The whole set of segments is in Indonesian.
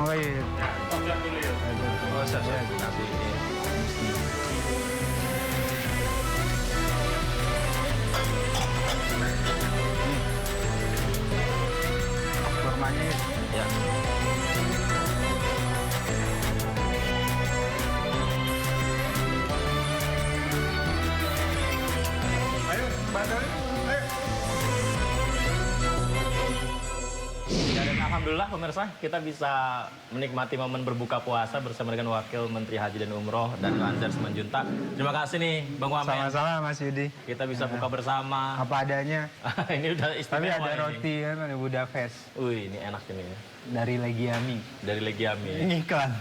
Oh iya. Siap dulu ya. Oh siap. Kasih ini. Kurmanya Ya. ayo, bandel. Ayo. Ya, dan alhamdulillah pemirsa kita bisa menikmati momen berbuka puasa bersama dengan Wakil Menteri Haji dan Umroh dan Anzar Simanjuntak. Terima kasih nih Bang Wamen. Sama-sama Mas Yudi. Kita bisa buka bersama. Apa adanya. Ini udah Tapi istimewa ada ini. roti kan, ada Budapest. Wih, ini enak ini. Dari Legiami. Dari Legiami. Ini iklan.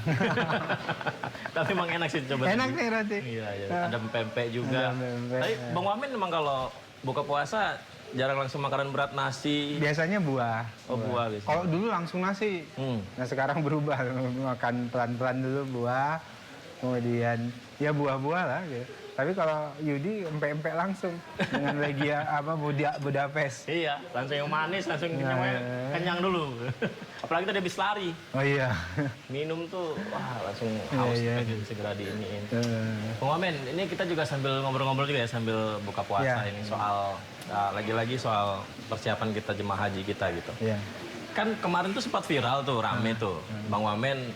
Tapi emang enak sih coba. Enak nih roti. Iya, iya. Ada pempek juga. Ada pempek, Tapi ya. Bang Wamen emang kalau buka puasa jarang langsung makanan berat, nasi. Biasanya buah. Oh, buah biasanya. Kalau dulu langsung nasi. Nah sekarang berubah, makan pelan-pelan dulu buah, kemudian ya buah-buah lah gitu. Tapi kalau Yudi empek-empek langsung dengan Legia Budapest. Iya, langsung yang manis, langsung kenyang dulu. Apalagi tadi habis lari. Oh iya. Minum tuh, wah langsung haus, Iya, pengen segera diiniin. Bang Wamen, ini kita juga sambil ngobrol-ngobrol juga ya, sambil buka puasa Iya. ini soal, lagi-lagi soal persiapan kita jemaah haji kita gitu. Iya. Kan kemarin tuh sempat viral tuh, rame tuh. Bang Wamen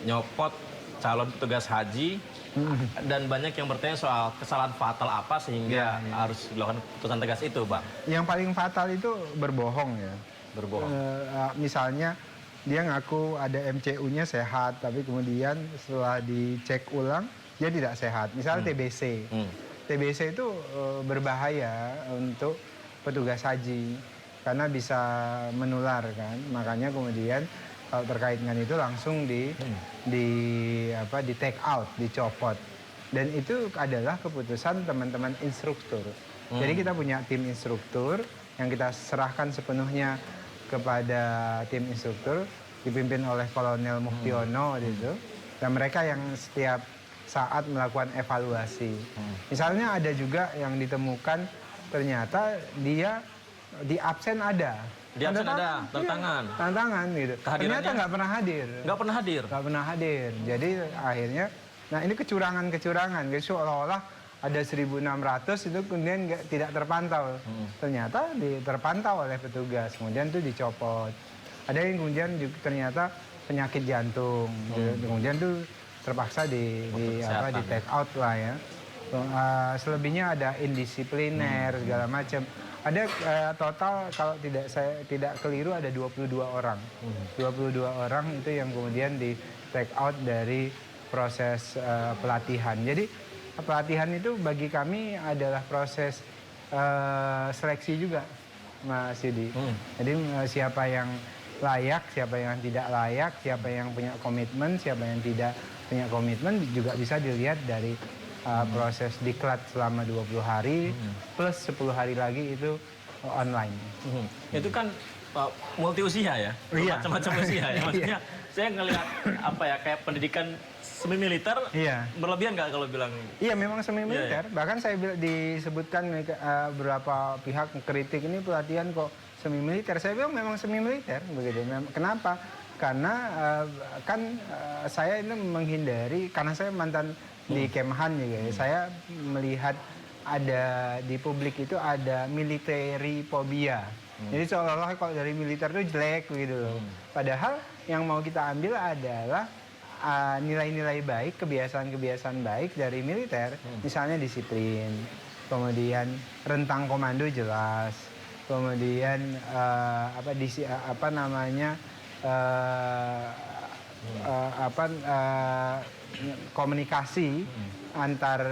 nyopot calon petugas haji, dan banyak yang bertanya soal kesalahan fatal apa sehingga harus dilakukan putusan tegas itu, Bang. Yang paling fatal itu berbohong ya. Berbohong. Misalnya dia ngaku ada MCU-nya sehat, tapi kemudian setelah dicek ulang dia tidak sehat. Misalnya TBC. TBC itu berbahaya untuk petugas haji karena bisa menular kan. Makanya kemudian kalau terkait dengan itu langsung di take out, dicopot. Dan itu adalah keputusan teman-teman instruktur. Jadi kita punya tim instruktur yang kita serahkan sepenuhnya kepada tim instruktur dipimpin oleh Kolonel Muktiono gitu. Dan mereka yang setiap saat melakukan evaluasi. Misalnya ada juga yang ditemukan ternyata dia di absen ada. Di absen ada, tantangan. Iya, tantangan gitu. Ternyata nggak pernah hadir. Nggak pernah hadir? Nggak pernah hadir. Jadi akhirnya, nah ini kecurangan-kecurangan. Jadi seolah-olah ada 1.600 itu kemudian tidak terpantau. Ternyata terpantau oleh petugas. Kemudian itu dicopot. Ada yang kemudian juga ternyata penyakit jantung. Kemudian itu terpaksa di take out lah ya. Selebihnya ada indisipliner segala macam. Ada total kalau saya tidak keliru ada 22 orang. 22 orang itu yang kemudian di take out dari proses pelatihan. Jadi pelatihan itu bagi kami adalah proses seleksi juga, Mas Yudi. Jadi siapa yang layak, siapa yang tidak layak, siapa yang punya komitmen, siapa yang tidak punya komitmen juga bisa dilihat dari proses diklat selama 20 hari plus 10 hari lagi itu online. Itu kan multi usia ya, Iya. macam-macam usia ya. Maksudnya saya ngelihat apa ya kayak pendidikan semi militer berlebihan nggak kalau bilang? Iya memang semi militer. Bahkan saya disebutkan beberapa pihak kritik ini pelatihan kok semi militer. Saya bilang memang semi militer begitu. Kenapa? Karena saya ini menghindari karena saya mantan di Kemhan juga ya. Saya melihat ada di publik itu ada military phobia. Jadi seolah-olah kalau dari militer itu jelek gitu loh. Padahal yang mau kita ambil adalah nilai-nilai baik, kebiasaan-kebiasaan baik dari militer. Misalnya disiplin, kemudian rentang komando jelas, kemudian komunikasi antar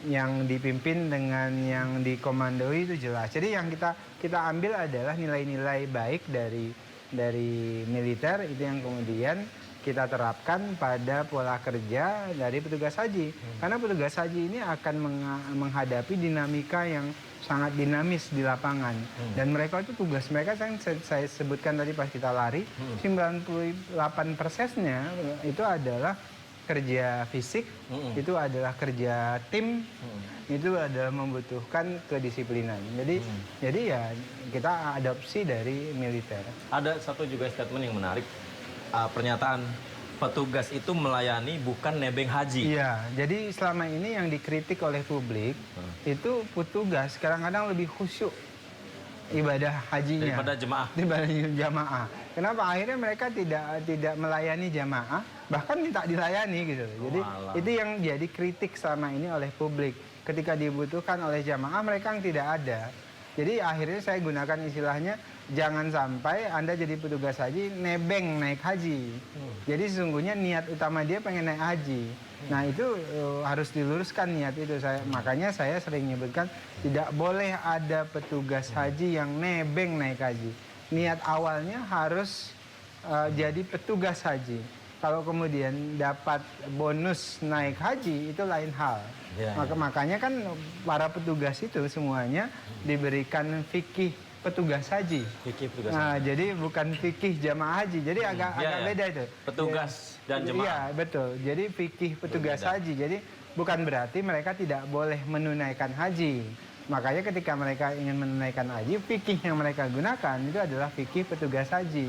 yang dipimpin dengan yang dikomandoi itu jelas. Jadi yang kita ambil adalah nilai-nilai baik dari militer itu yang kemudian kita terapkan pada pola kerja dari petugas haji. Karena petugas haji ini akan menghadapi dinamika yang sangat dinamis di lapangan. Dan mereka itu tugas mereka saya sebutkan tadi pas kita lari, 98%-nya itu adalah kerja fisik, itu adalah kerja tim, itu adalah membutuhkan kedisiplinan. Jadi ya kita adopsi dari militer. Ada satu juga statement yang menarik. pernyataan petugas itu melayani bukan nebeng haji. Iya, jadi selama ini yang dikritik oleh publik itu petugas kadang-kadang lebih khusyuk ibadah hajinya Daripada jemaah. daripada jamaah. Kenapa? Akhirnya mereka tidak melayani jamaah, bahkan minta dilayani gitu loh. Jadi Walah. itu yang jadi kritik selama ini oleh publik. Ketika dibutuhkan oleh jamaah, mereka yang tidak ada. Jadi akhirnya saya gunakan istilahnya, jangan sampai Anda jadi petugas haji nebeng naik haji. Jadi sesungguhnya niat utama dia pengen naik haji. Nah itu harus diluruskan niat itu. Makanya saya sering menyebutkan tidak boleh ada petugas haji yang nebeng naik haji. Niat awalnya harus jadi petugas haji. Kalau kemudian dapat bonus naik haji itu lain hal. Ya, Makanya kan para petugas itu semuanya diberikan fikih petugas haji. Fikih petugas. Nah, jadi bukan fikih jamaah haji. Jadi agak beda itu. Petugas dan jemaah. Iya, betul. Jadi fikih petugas Berbeda. haji. Jadi bukan berarti mereka tidak boleh menunaikan haji. Makanya ketika mereka ingin menunaikan haji, fikih yang mereka gunakan itu adalah fikih petugas haji.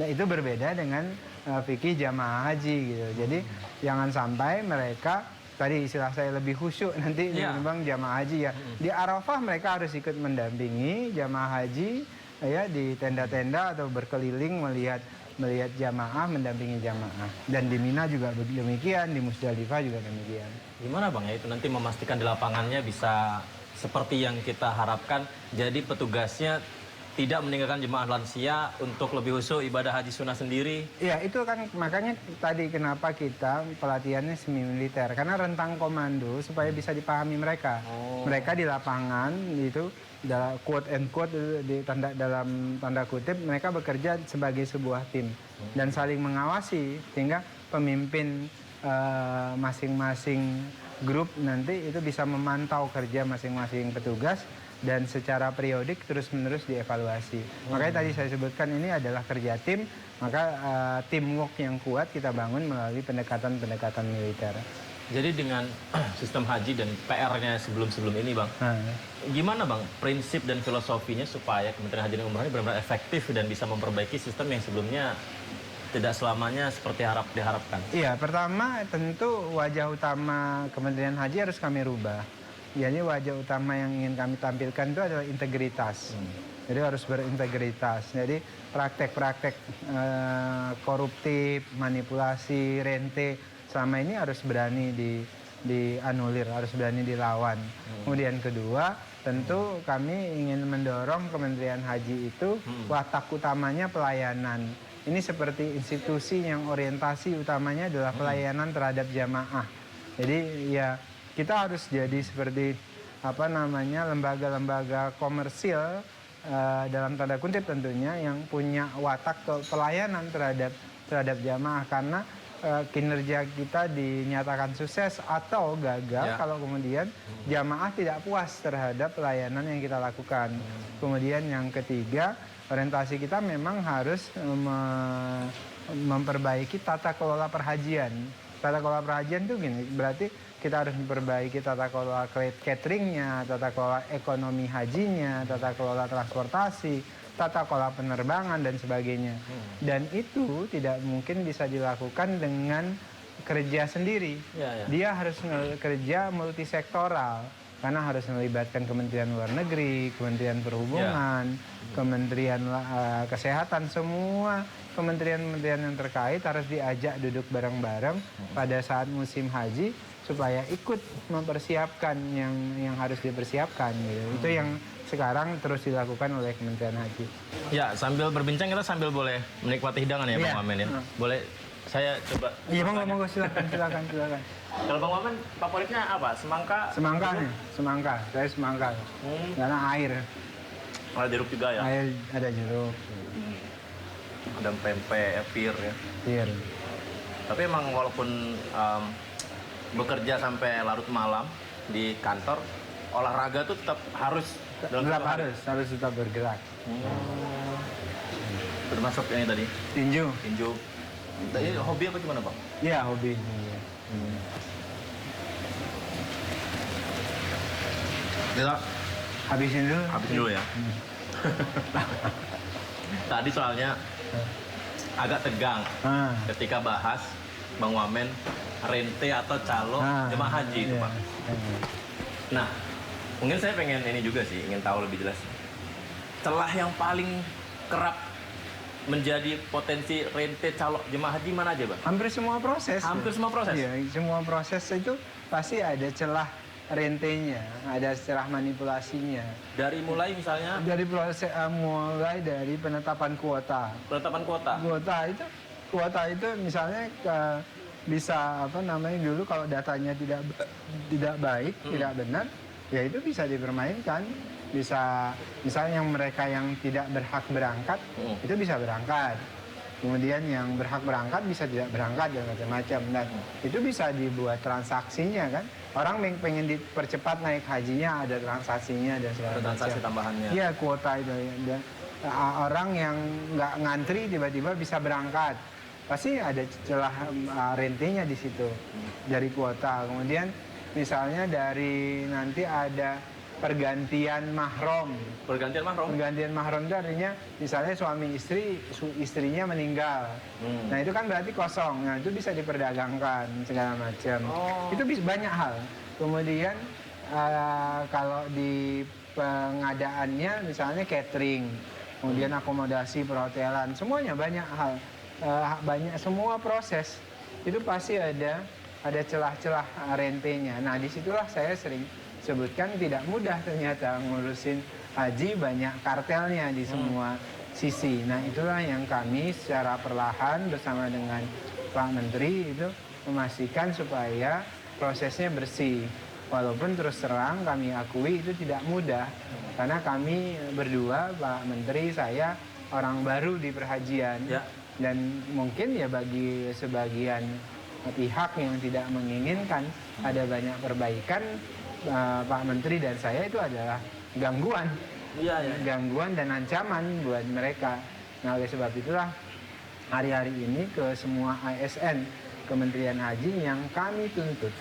Nah, itu berbeda dengan fikih jamaah haji gitu. Jadi jangan sampai mereka tadi istilah saya lebih khusyuk nanti dibanding jamaah haji ya. Di Arafah mereka harus ikut mendampingi jamaah haji ya di tenda-tenda atau berkeliling melihat jamaah, mendampingi jamaah. Dan di Mina juga demikian, di Musdalifah juga demikian. Gimana Bang ya itu nanti memastikan di lapangannya bisa seperti yang kita harapkan, jadi petugasnya tidak meninggalkan jemaah lansia untuk lebih khusyuk ibadah haji sunnah sendiri. Iya, itu kan makanya tadi kenapa kita pelatihannya semi militer, karena rentang komando supaya bisa dipahami mereka. Mereka di lapangan itu dalam quote and quote dalam tanda kutip mereka bekerja sebagai sebuah tim dan saling mengawasi sehingga pemimpin masing-masing grup nanti itu bisa memantau kerja masing-masing petugas dan secara periodik terus-menerus dievaluasi. Makanya tadi saya sebutkan ini adalah kerja tim, maka teamwork yang kuat kita bangun melalui pendekatan-pendekatan militer. Jadi dengan sistem haji dan PR-nya sebelum-sebelum ini Bang, gimana Bang prinsip dan filosofinya supaya Kementerian Haji dan Umroh ini benar-benar efektif dan bisa memperbaiki sistem yang sebelumnya tidak selamanya seperti diharapkan? Iya, pertama tentu wajah utama Kementerian Haji harus kami rubah. Jadi wajah utama yang ingin kami tampilkan itu adalah integritas. Jadi harus berintegritas. Jadi praktek-praktek koruptif, manipulasi, rente selama ini harus berani dianulir, harus berani dilawan. Kemudian kedua, tentu kami ingin mendorong Kementerian Haji itu watak utamanya pelayanan. Ini seperti institusi yang orientasi utamanya adalah pelayanan terhadap jamaah. Jadi ya kita harus jadi seperti lembaga-lembaga komersil dalam tanda kutip tentunya yang punya watak pelayanan terhadap jamaah karena kinerja kita dinyatakan sukses atau gagal kalau kemudian jamaah tidak puas terhadap pelayanan yang kita lakukan. Kemudian yang ketiga, orientasi kita memang harus memperbaiki tata kelola perhajian. Tata kelola perhajian itu gini, berarti kita harus memperbaiki tata kelola cateringnya, tata kelola ekonomi hajinya, tata kelola transportasi, tata kelola penerbangan dan sebagainya. Dan itu tidak mungkin bisa dilakukan dengan kerja sendiri. Dia harus kerja multisektoral karena harus melibatkan Kementerian Luar Negeri, Kementerian Perhubungan, Kementerian Kesehatan, semua kementerian-kementerian yang terkait harus diajak duduk bareng-bareng pada saat musim haji supaya ikut mempersiapkan yang harus dipersiapkan gitu. Itu yang sekarang terus dilakukan oleh Kementerian Haji. Ya, sambil berbincang kita sambil boleh menikmati hidangan ya Bang Wamen ya. Boleh saya coba? Iya, monggo silakan. Kalau Bang Wamen favoritnya apa? Semangka? Semangka nih, semangka. Saya semangka. Karena air. Ada jeruk juga ya? Air ada jeruk. Ada pempek, pir ya. Pir. Tapi emang walaupun bekerja sampai larut malam di kantor, olahraga tuh tetap harus harus tetap bergerak. Termasuk yang tadi Tinju. Tadi hobi apa gimana Bang? Iya, hobi. Kita Habisin dulu. habis dulu ya. Tadi soalnya agak tegang Ah. ketika bahas Bang Wamen rente atau calo jemaah haji itu, iya. Pak. Nah, mungkin saya pengen ini juga sih, ingin tahu lebih jelas. Celah yang paling kerap menjadi potensi rente calo jemaah haji mana aja, Bang? Hampir semua proses. Hampir semua proses? Iya, semua proses itu pasti ada celah rentenya, ada celah manipulasinya. Dari mulai misalnya Dari proses mulai dari penetapan kuota. penetapan kuota. Kuota itu misalnya bisa apa namanya dulu kalau datanya tidak baik, tidak benar, ya itu bisa dipermainkan. Bisa misalnya yang mereka yang tidak berhak berangkat itu bisa berangkat. Kemudian yang berhak berangkat bisa tidak berangkat dan macam-macam. Dan itu bisa dibuat transaksinya kan. Orang pengen dipercepat naik hajinya, ada transaksinya dan segala macam. Transaksi tambahannya. Iya, kuota itu. Dan, orang yang nggak ngantri tiba-tiba bisa berangkat. Pasti ada celah rentenya di situ dari kuota. Kemudian misalnya dari nanti ada pergantian mahram. Pergantian mahram. Pergantian mahram itu artinya misalnya suami istri, istrinya meninggal. Nah itu kan berarti kosong. Nah itu bisa diperdagangkan segala macam. Itu bisa banyak hal. Kemudian kalau di pengadaannya misalnya catering, kemudian akomodasi perhotelan, semuanya banyak hal. Banyak semua proses itu pasti ada celah-celah rentenya. Nah disitulah saya sering sebutkan tidak mudah ternyata ngurusin haji, banyak kartelnya di semua sisi. Nah itulah yang kami secara perlahan bersama dengan Pak Menteri itu memastikan supaya prosesnya bersih. Walaupun terus terang kami akui itu tidak mudah karena kami berdua, Pak Menteri, saya orang baru di perhajian. Ya. Dan mungkin ya bagi sebagian pihak yang tidak menginginkan ada banyak perbaikan, Pak Menteri dan saya itu adalah gangguan. Iya, ya. Gangguan dan ancaman buat mereka. Nah oleh sebab itulah hari-hari ini ke semua ASN Kementerian Haji yang kami tuntut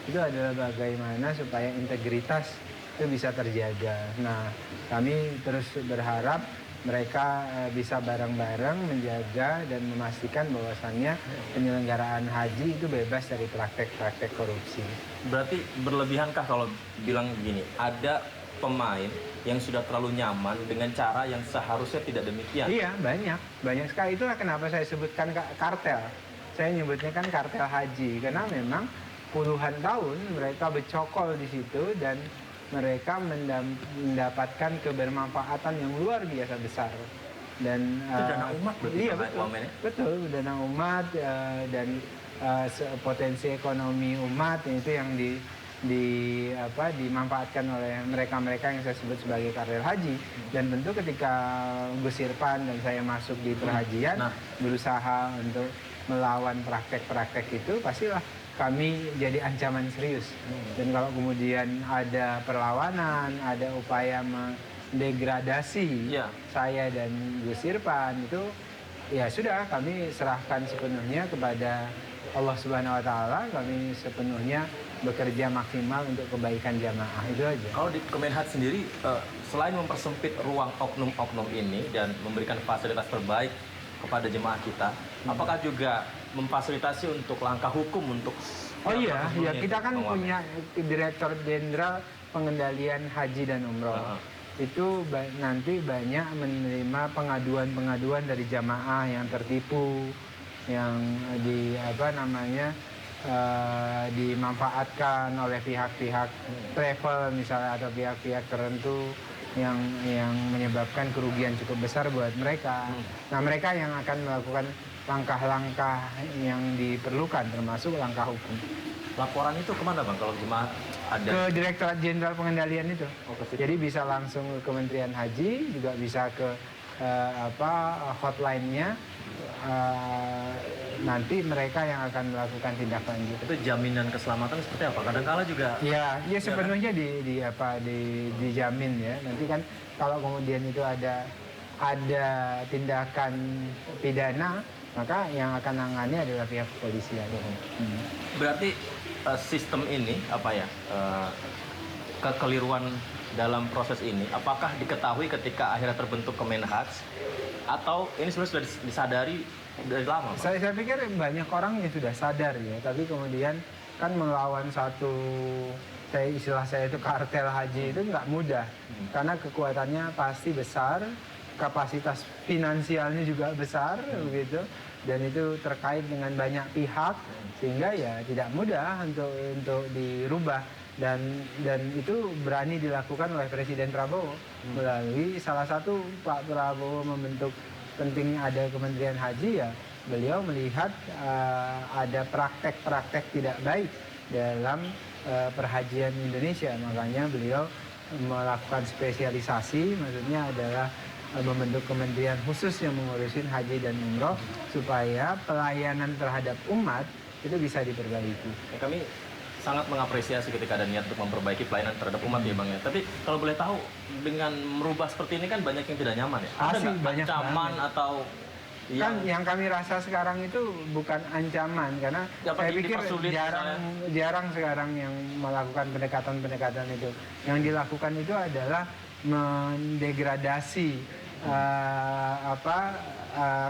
itu adalah bagaimana supaya integritas itu bisa terjaga. Nah kami terus berharap mereka bisa bareng-bareng menjaga dan memastikan bahwasannya penyelenggaraan haji itu bebas dari praktek-praktek korupsi. Berarti berlebihankah kalau bilang begini, ada pemain yang sudah terlalu nyaman dengan cara yang seharusnya tidak demikian? Iya, banyak sekali. Itulah kenapa saya sebutkan kartel. Saya nyebutnya kan kartel haji karena memang puluhan tahun mereka bercokol di situ dan mereka mendapatkan kebermanfaatan yang luar biasa besar. Dan itu dana umat berarti, iya, Pak Wamen, ya? betul dana umat dan potensi ekonomi umat itu yang dimanfaatkan oleh mereka-mereka yang saya sebut sebagai kartel haji. Dan tentu ketika Gus Irfan dan saya masuk di perhajian berusaha untuk melawan praktek-praktek itu, pastilah kami jadi ancaman serius. Dan kalau kemudian ada perlawanan, ada upaya mendegradasi saya dan Gus Irfan, itu ya sudah kami serahkan sepenuhnya kepada Allah Subhanahu wa taala. Kami sepenuhnya bekerja maksimal untuk kebaikan jamaah, itu aja. Kalau di Kemenhad sendiri, selain mempersempit ruang oknum-oknum ini dan memberikan fasilitas terbaik kepada jemaah kita, apakah juga memfasilitasi untuk langkah hukum untuk... Oh iya, kita kan punya Direktur Jenderal Pengendalian Haji dan Umroh. Itu nanti banyak menerima pengaduan-pengaduan dari jamaah yang tertipu, yang dimanfaatkan oleh pihak-pihak travel misalnya atau pihak-pihak tertentu yang menyebabkan kerugian cukup besar buat mereka. Nah mereka yang akan melakukan langkah-langkah yang diperlukan termasuk langkah hukum. Laporan itu kemana Bang kalau jemaah ada? Ke Direktorat Jenderal Pengendalian itu. Jadi bisa langsung ke Kementerian Haji, juga bisa ke hotline-nya. Nanti mereka yang akan melakukan tindak lanjut. Itu jaminan keselamatan seperti apa? Kadang-kala juga. Ya sepenuhnya dijamin ya. Nanti kan kalau kemudian itu ada tindakan pidana, maka yang akan nangani adalah pihak kepolisian. Berarti sistem ini kekeliruan dalam proses ini, apakah diketahui ketika akhirnya terbentuk Kemenhad atau ini sebenarnya sudah disadari dari lama, Pak? Saya pikir banyak orang yang sudah sadar ya, tapi kemudian kan melawan satu istilah saya itu kartel haji itu nggak mudah, karena kekuatannya pasti besar, kapasitas finansialnya juga besar begitu, dan itu terkait dengan banyak pihak sehingga ya tidak mudah untuk dirubah. Dan itu berani dilakukan oleh Presiden Prabowo melalui salah satu Pak Prabowo membentuk pentingnya ada Kementerian Haji ya, beliau melihat ada praktek-praktek tidak baik dalam perhajian Indonesia, makanya beliau melakukan spesialisasi, maksudnya adalah membentuk kementerian khusus yang mengurusin haji dan umroh supaya pelayanan terhadap umat itu bisa diperbaiki. Ya, kami sangat mengapresiasi ketika ada niat untuk memperbaiki pelayanan terhadap umat ya Bang ya. Tapi kalau boleh tahu, dengan merubah seperti ini kan banyak yang tidak nyaman ya. Ada nggak Banyak ancaman banget. atau Kan yang kami rasa sekarang itu bukan ancaman, karena dapat saya pikir dipersulit jarang sekarang yang melakukan pendekatan-pendekatan itu. Yang dilakukan itu adalah mendegradasi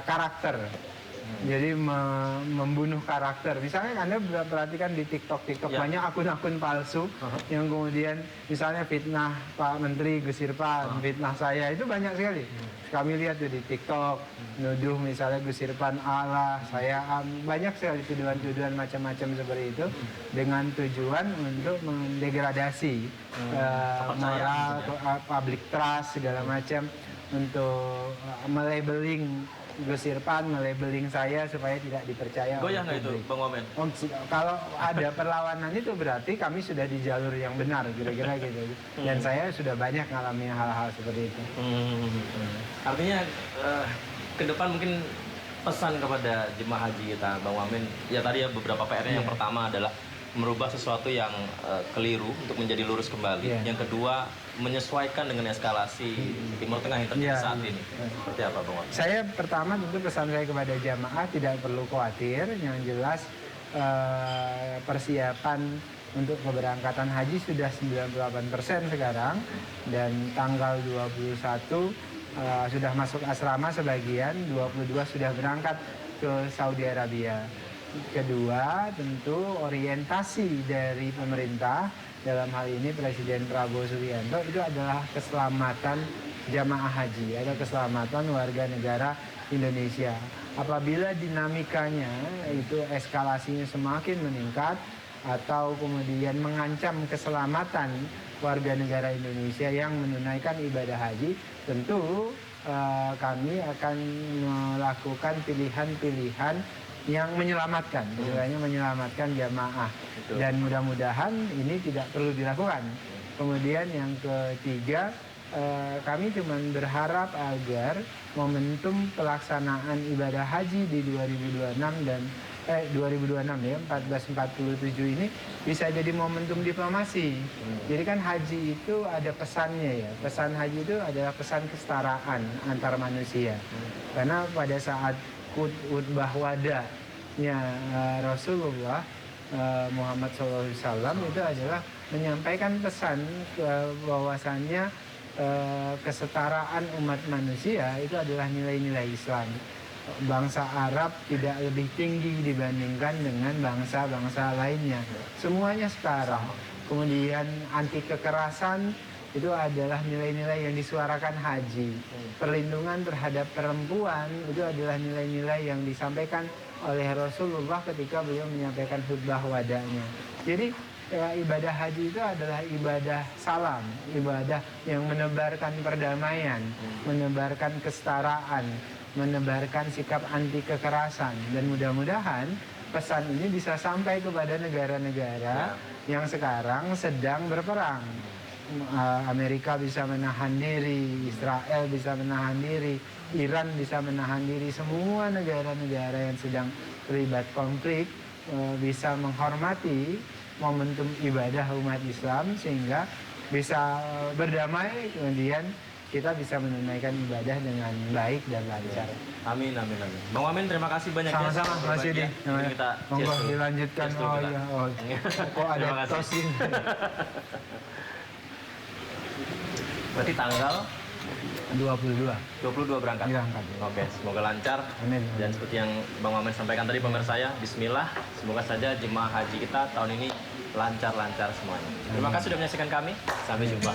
karakter. Jadi membunuh karakter. Misalnya Anda perhatikan di TikTok banyak akun-akun palsu yang kemudian misalnya fitnah Pak Menteri Gus Irfan, fitnah saya, itu banyak sekali. Kami lihat tuh di TikTok, nuduh misalnya Gus Irfan Allah, saya banyak sekali tuduhan-tuduhan macam-macam seperti itu dengan tujuan untuk mendegradasi moral, public trust segala macam, untuk melabeling Gus Irfan, melabeling saya supaya tidak dipercaya. Goyah nggak itu, Bang Wamen? Kalau ada perlawanan itu berarti kami sudah di jalur yang benar, kira-kira gitu. Dan saya sudah banyak ngalami hal-hal seperti itu. Artinya ke depan mungkin pesan kepada jemaah haji kita, Bang Wamen, ya tadi ya beberapa PR-nya. Yang pertama adalah merubah sesuatu yang keliru untuk menjadi lurus kembali. Yang kedua, menyesuaikan dengan eskalasi Timur Tengah yang terjadi saat ini. Seperti apa, Bang Wamen? Saya pertama tentu pesan saya kepada jamaah tidak perlu khawatir, yang jelas persiapan untuk keberangkatan haji sudah 98% sekarang, dan tanggal 21 sudah masuk asrama sebagian, 22 sudah berangkat ke Saudi Arabia. Kedua, tentu orientasi dari pemerintah, dalam hal ini Presiden Prabowo Subianto, itu adalah keselamatan jamaah haji, ada keselamatan warga negara Indonesia. Apabila dinamikanya itu eskalasinya semakin meningkat atau kemudian mengancam keselamatan warga negara Indonesia yang menunaikan ibadah haji, tentu kami akan melakukan pilihan-pilihan yang menyelamatkan, istilahnya menyelamatkan jamaah. Dan mudah-mudahan ini tidak perlu dilakukan. Kemudian yang ketiga, kami cuma berharap agar momentum pelaksanaan ibadah haji di 2026 dan 2026 ya, 1447 ini bisa jadi momentum diplomasi. Jadi kan haji itu ada pesannya ya. Pesan haji itu adalah pesan kesetaraan antar manusia. Karena pada saat khutbah wada'nya Rasulullah Muhammad SAW itu adalah menyampaikan pesan bahwasannya kesetaraan umat manusia itu adalah nilai-nilai Islam. Bangsa Arab tidak lebih tinggi dibandingkan dengan bangsa-bangsa lainnya. Semuanya setara. Kemudian anti kekerasan itu adalah nilai-nilai yang disuarakan haji. Perlindungan terhadap perempuan itu adalah nilai-nilai yang disampaikan oleh Rasulullah ketika beliau menyampaikan khutbah wada'nya. Jadi ibadah haji itu adalah ibadah salam, ibadah yang menebarkan perdamaian, menebarkan kesetaraan, menebarkan sikap anti kekerasan. Dan mudah-mudahan pesan ini bisa sampai kepada negara-negara yang sekarang sedang berperang. Amerika bisa menahan diri, Israel bisa menahan diri, Iran bisa menahan diri. Semua negara-negara yang sedang terlibat konflik bisa menghormati momentum ibadah umat Islam sehingga bisa berdamai, kemudian kita bisa menunaikan ibadah dengan baik dan lancar. Amin, amin, amin. Bang Wamen, terima kasih banyak. Sama-sama, Mas Yudi. Kita monggo dilanjutkan. Cheers dulu kita. Kok ada tos ini? Berarti tanggal 22. 22 berangkat? Berangkat. Oke, semoga lancar. Amin. Dan seperti yang Bang Wamen sampaikan tadi pemirsa saya, bismillah. Semoga saja jemaah haji kita tahun ini lancar-lancar semuanya. Terima kasih sudah menyaksikan kami. Sampai jumpa.